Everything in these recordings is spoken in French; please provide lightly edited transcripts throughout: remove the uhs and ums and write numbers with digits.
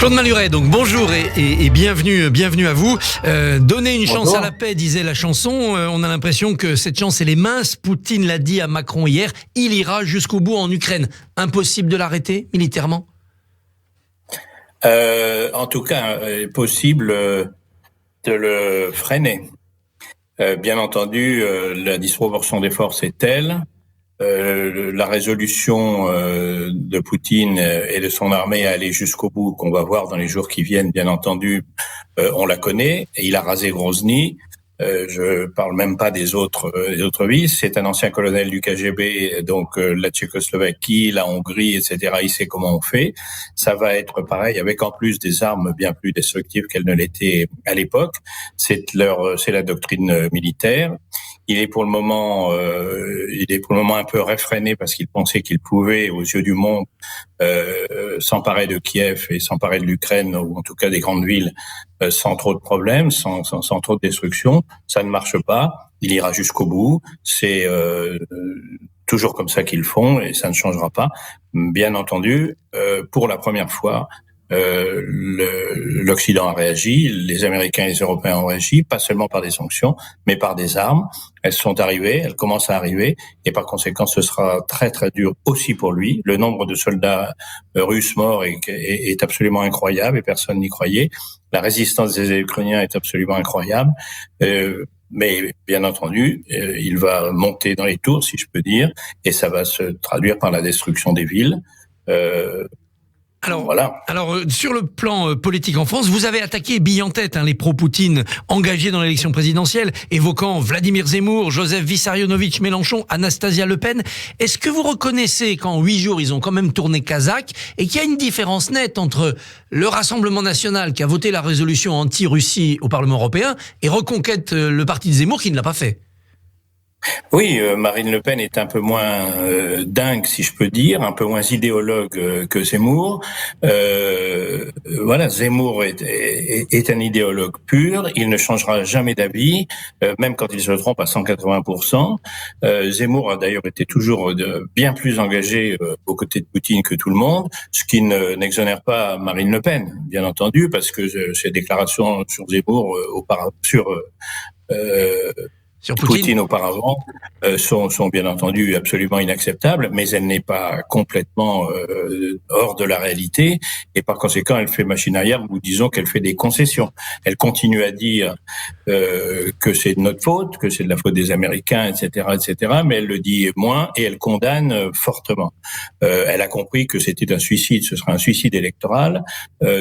Claude Maluret, donc bonjour et bienvenue à vous. Donner une chance à la paix, disait la chanson. On a l'impression que cette chance, elle est mince. Poutine l'a dit à Macron hier, il ira jusqu'au bout en Ukraine. Impossible de l'arrêter militairement ? En tout cas, possible de le freiner. Bien entendu, la disproportion des forces est telle. La résolution de Poutine et de son armée à aller jusqu'au bout, qu'on va voir dans les jours qui viennent, bien entendu, on la connaît. Et il a rasé Grozny. Je parle même pas des autres vices. C'est un ancien colonel du KGB, donc la Tchécoslovaquie, la Hongrie, etc. Il sait comment on fait. Ça va être pareil, avec en plus des armes bien plus destructives qu'elles ne l'étaient à l'époque. C'est la doctrine militaire. Il est pour le moment un peu réfréné parce qu'il pensait qu'il pouvait, aux yeux du monde, s'emparer de Kiev et s'emparer de l'Ukraine, ou en tout cas des grandes villes, sans trop de problèmes, sans trop de destruction. Ça ne marche pas. Il ira jusqu'au bout. C'est toujours comme ça qu'ils font et ça ne changera pas. Bien entendu, pour la première fois, l'Occident a réagi, les Américains et les Européens ont réagi, pas seulement par des sanctions, mais par des armes. Elles sont arrivées, elles commencent à arriver, et par conséquent, ce sera très très dur aussi pour lui. Le nombre de soldats russes morts est absolument incroyable, et personne n'y croyait. La résistance des Ukrainiens est absolument incroyable. Mais bien entendu, il va monter dans les tours, si je peux dire, et ça va se traduire par la destruction des villes. Alors, voilà. Sur le plan politique en France, vous avez attaqué bille en tête les pro-Poutine engagés dans l'élection présidentielle, évoquant Vladimir Zemmour, Joseph Vissarionovitch Mélenchon, Anastasia Le Pen. Est-ce que vous reconnaissez qu'en 8 jours, ils ont quand même tourné Kazakh et qu'il y a une différence nette entre le Rassemblement national qui a voté la résolution anti-Russie au Parlement européen et Reconquête, le parti de Zemmour, qui ne l'a pas fait ? Oui, Marine Le Pen est un peu moins dingue, si je peux dire, un peu moins idéologue que Zemmour. Voilà, Zemmour est un idéologue pur. Il ne changera jamais d'avis, même quand il se trompe à 180%. Zemmour a d'ailleurs été toujours bien plus engagé aux côtés de Poutine que tout le monde, ce qui n'exonère pas Marine Le Pen, bien entendu, parce que ses déclarations sur Zemmour, sur Poutine auparavant sont bien entendu absolument inacceptables, mais elle n'est pas complètement hors de la réalité, et par conséquent elle fait machine arrière, ou disons qu'elle fait des concessions. Elle continue à dire que c'est de notre faute, que c'est de la faute des Américains, etc., mais elle le dit moins et elle condamne fortement. Elle a compris que c'était un suicide, ce serait un suicide électoral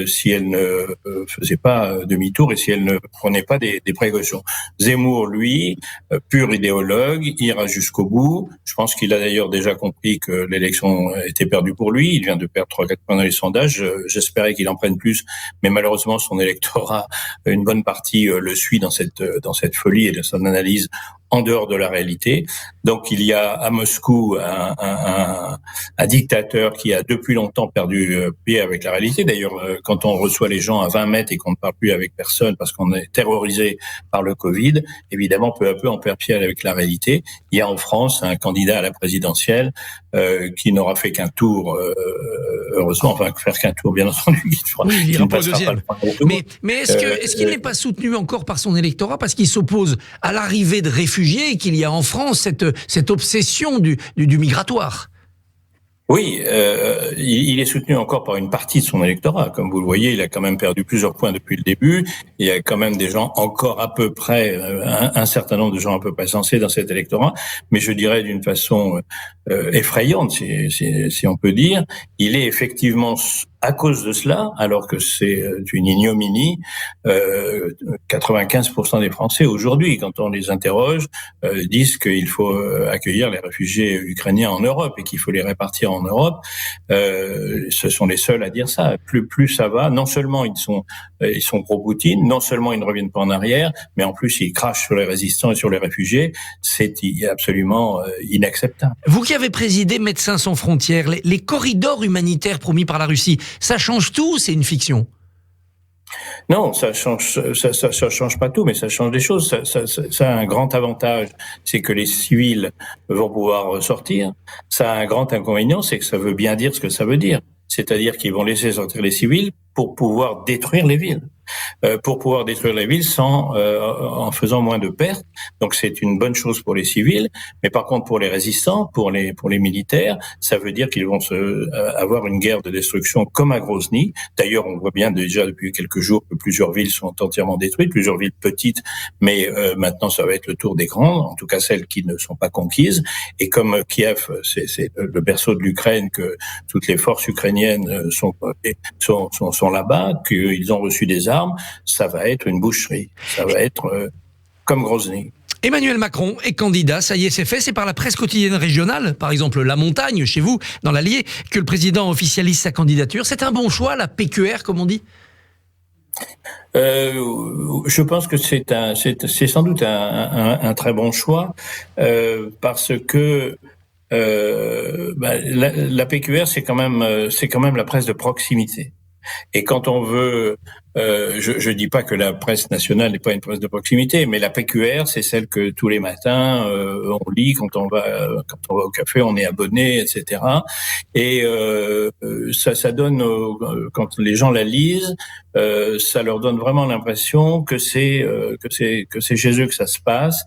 si elle ne faisait pas demi-tour et si elle ne prenait pas des précautions. Zemmour, lui, pur idéologue, ira jusqu'au bout. Je pense qu'il a d'ailleurs déjà compris que l'élection était perdue pour lui. Il vient de perdre 3-4 points dans les sondages. J'espérais qu'il en prenne plus, mais malheureusement son électorat, une bonne partie le suit dans cette folie et de son analyse en dehors de la réalité. Donc il y a à Moscou un dictateur qui a depuis longtemps perdu pied avec la réalité. D'ailleurs, quand on reçoit les gens à 20 mètres et qu'on ne parle plus avec personne parce qu'on est terrorisé par le Covid, évidemment, peu à peu, on perd pied avec la réalité. Il y a en France un candidat à la présidentielle qui n'aura fait qu'un tour, heureusement, faire qu'un tour, bien entendu. Oui, il ira pas au deuxième. Mais est-ce qu'il n'est pas soutenu encore par son électorat parce qu'il s'oppose à l'arrivée de réfugiés et qu'il y a en France cette obsession du migratoire? Oui, il est soutenu encore par une partie de son électorat. Comme vous le voyez, il a quand même perdu plusieurs points depuis le début. Il y a quand même des gens encore à peu près, un certain nombre de gens à peu près sensés dans cet électorat. Mais je dirais d'une façon effrayante, si on peut dire, il est effectivement, à cause de cela, alors que c'est une ignominie, 95% des Français aujourd'hui, quand on les interroge, disent qu'il faut accueillir les réfugiés ukrainiens en Europe et qu'il faut les répartir en Europe. Ce sont les seuls à dire ça. Plus ça va, non seulement ils sont pro-Poutine, non seulement ils ne reviennent pas en arrière, mais en plus ils crachent sur les résistants et sur les réfugiés. C'est absolument inacceptable. Vous qui avez présidé Médecins sans frontières, les corridors humanitaires promis par la Russie, ça change tout ou c'est une fiction ? Non, ça change pas tout, mais ça change des choses. Ça a un grand avantage, c'est que les civils vont pouvoir sortir. Ça a un grand inconvénient, c'est que ça veut bien dire ce que ça veut dire. c'est-à-dire qu'ils vont laisser sortir les civils pour pouvoir détruire les villes. En faisant moins de pertes. Donc c'est une bonne chose pour les civils, mais par contre pour les résistants, pour les militaires, ça veut dire qu'ils vont avoir une guerre de destruction comme à Grozny. D'ailleurs, on voit bien déjà depuis quelques jours que plusieurs villes sont entièrement détruites, plusieurs villes petites, mais maintenant ça va être le tour des grandes, en tout cas celles qui ne sont pas conquises. Et comme Kiev, c'est le berceau de l'Ukraine, que toutes les forces ukrainiennes sont là-bas, qu'ils ont reçu des armes, ça va être une boucherie. Ça va être comme Grozny. Emmanuel Macron est candidat, ça y est, c'est fait. C'est par la presse quotidienne régionale, par exemple La Montagne, chez vous, dans l'Allier, que le président officialise sa candidature. C'est un bon choix, la PQR, comme on dit ? Je pense que c'est sans doute un très bon choix, parce que la PQR, c'est quand même la presse de proximité. Et quand on veut, je dis pas que la presse nationale n'est pas une presse de proximité, mais la PQR, c'est celle que tous les matins on lit quand on va au café, on est abonné, etc. Et ça donne, quand les gens la lisent, ça leur donne vraiment l'impression que c'est chez eux que ça se passe.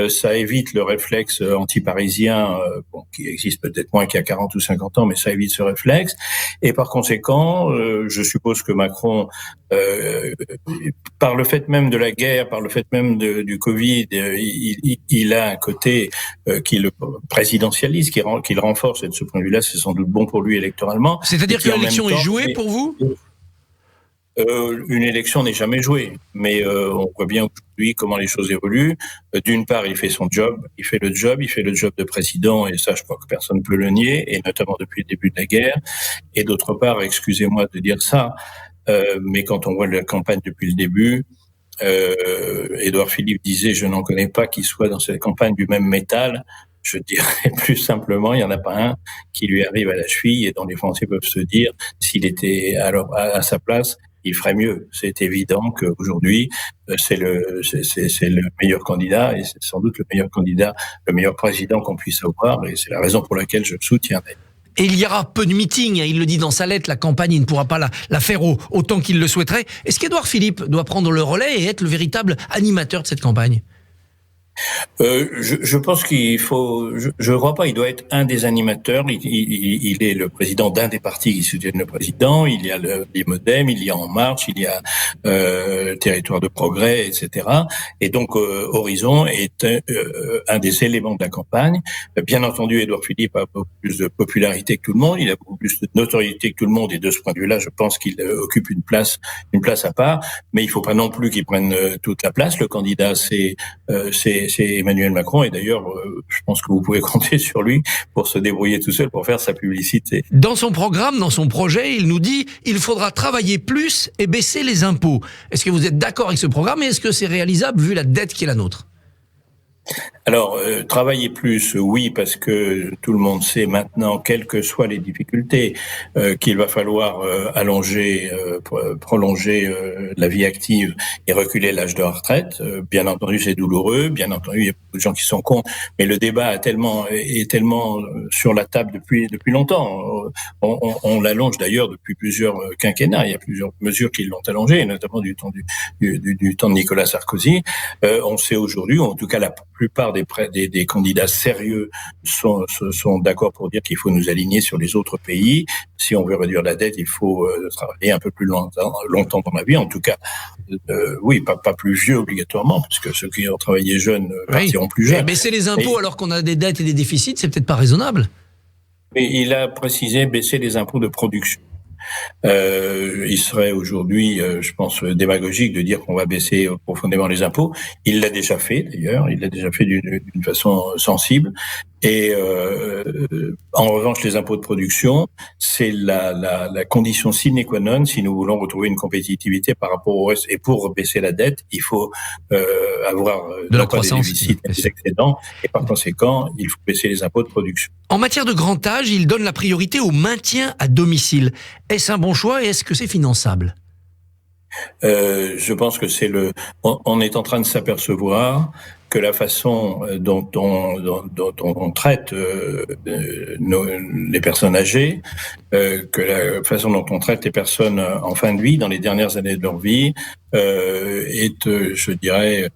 Ça évite le réflexe anti-parisien, qui existe peut-être moins qu'il y a 40 ou 50 ans, mais ça évite ce réflexe. Et par conséquent, je suppose que Macron, par le fait même de la guerre, par le fait même du Covid, il a un côté qui le présidentialise, qui le renforce. Et de ce point de vue-là, c'est sans doute bon pour lui électoralement. C'est-à-dire que l'élection est jouée pour vous ? Une élection n'est jamais jouée, mais on voit bien aujourd'hui comment les choses évoluent. D'une part, il fait son job, il fait le job de président, et ça, je crois que personne ne peut le nier, et notamment depuis le début de la guerre. Et d'autre part, excusez-moi de dire ça, mais quand on voit la campagne depuis le début, Édouard Philippe disait « Je n'en connais pas qui soit dans cette campagne du même métal ». Je dirais plus simplement, il n'y en a pas un qui lui arrive à la cheville et dont les Français peuvent se dire, s'il était alors à sa place, il ferait mieux. C'est évident qu'aujourd'hui, c'est le meilleur candidat, et c'est sans doute le meilleur candidat, le meilleur président qu'on puisse avoir, et c'est la raison pour laquelle je le soutiens. Et il y aura peu de meetings, il le dit dans sa lettre, la campagne, il ne pourra pas la faire autant qu'il le souhaiterait. Est-ce qu'Édouard Philippe doit prendre le relais et être le véritable animateur de cette campagne ? Je pense qu'il faut, je crois pas, il doit être un des animateurs. Il est le président d'un des partis qui soutiennent le président. Il y a les Modem, il y a En Marche, il y a Territoire de Progrès, etc. Et donc Horizon est un des éléments de la campagne. Bien entendu, Édouard Philippe a beaucoup plus de popularité que tout le monde. Il a beaucoup plus de notoriété que tout le monde. Et de ce point de vue-là, je pense qu'il occupe une place à part. Mais il faut pas non plus qu'il prenne toute la place. Le candidat, c'est Emmanuel Macron, et d'ailleurs, je pense que vous pouvez compter sur lui pour se débrouiller tout seul pour faire sa publicité. Dans son programme, dans son projet, il nous dit « Il faudra travailler plus et baisser les impôts ». Est-ce que vous êtes d'accord avec ce programme et est-ce que c'est réalisable vu la dette qui est la nôtre ? Alors, travailler plus, oui, parce que tout le monde sait maintenant, quelles que soient les difficultés, qu'il va falloir prolonger la vie active et reculer l'âge de la retraite. Bien entendu, c'est douloureux. Bien entendu, il y a beaucoup de gens qui sont contre, mais le débat est tellement sur la table depuis longtemps. On l'allonge d'ailleurs depuis plusieurs quinquennats. Il y a plusieurs mesures qui l'ont allongé, notamment du temps de Nicolas Sarkozy. On sait aujourd'hui, ou en tout cas la plupart des candidats sérieux sont d'accord pour dire qu'il faut nous aligner sur les autres pays. Si on veut réduire la dette, il faut travailler un peu plus longtemps dans la vie. En tout cas, oui, pas plus vieux obligatoirement, parce que ceux qui ont travaillé jeunes partiront plus jeunes. Baisser les impôts alors qu'on a des dettes et des déficits, c'est peut-être pas raisonnable. Mais il a précisé baisser les impôts de production. Il serait aujourd'hui, je pense, démagogique de dire qu'on va baisser profondément les impôts. Il l'a déjà fait, d'ailleurs. Il l'a déjà fait d'une façon sensible. Et en revanche, les impôts de production, c'est la condition sine qua non si nous voulons retrouver une compétitivité par rapport au reste. Et pour baisser la dette, il faut avoir de la croissance, des déficits, des excédents, et par conséquent, il faut baisser les impôts de production. En matière de grand âge, il donne la priorité au maintien à domicile. Est-ce un bon choix et est-ce que c'est finançable ? Je pense que on est en train de s'apercevoir que la façon dont on traite les personnes âgées, que la façon dont on traite les personnes en fin de vie, dans les dernières années de leur vie, est, je dirais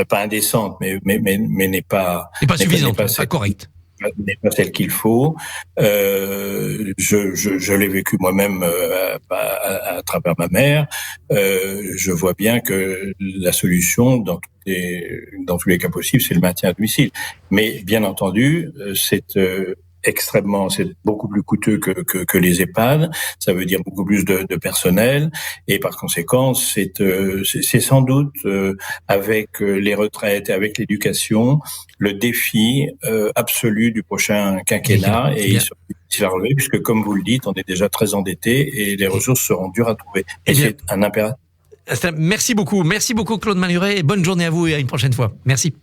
pas indécente, mais n'est pas suffisante, pas correcte. N'est pas celle qu'il faut. Je l'ai vécu moi-même à travers ma mère. Je vois bien que la solution, dans tous les cas possibles, c'est le maintien à domicile. Mais bien entendu, c'est beaucoup plus coûteux que les EHPAD. Ça veut dire beaucoup plus de personnel, et par conséquent, c'est sans doute avec les retraites et avec l'éducation le défi absolu du prochain quinquennat, et il sera difficile à relever, puisque comme vous le dites, on est déjà très endetté et les ressources seront dures à trouver. Et c'est un impératif. Merci beaucoup Claude Maluret, et bonne journée à vous et à une prochaine fois. Merci.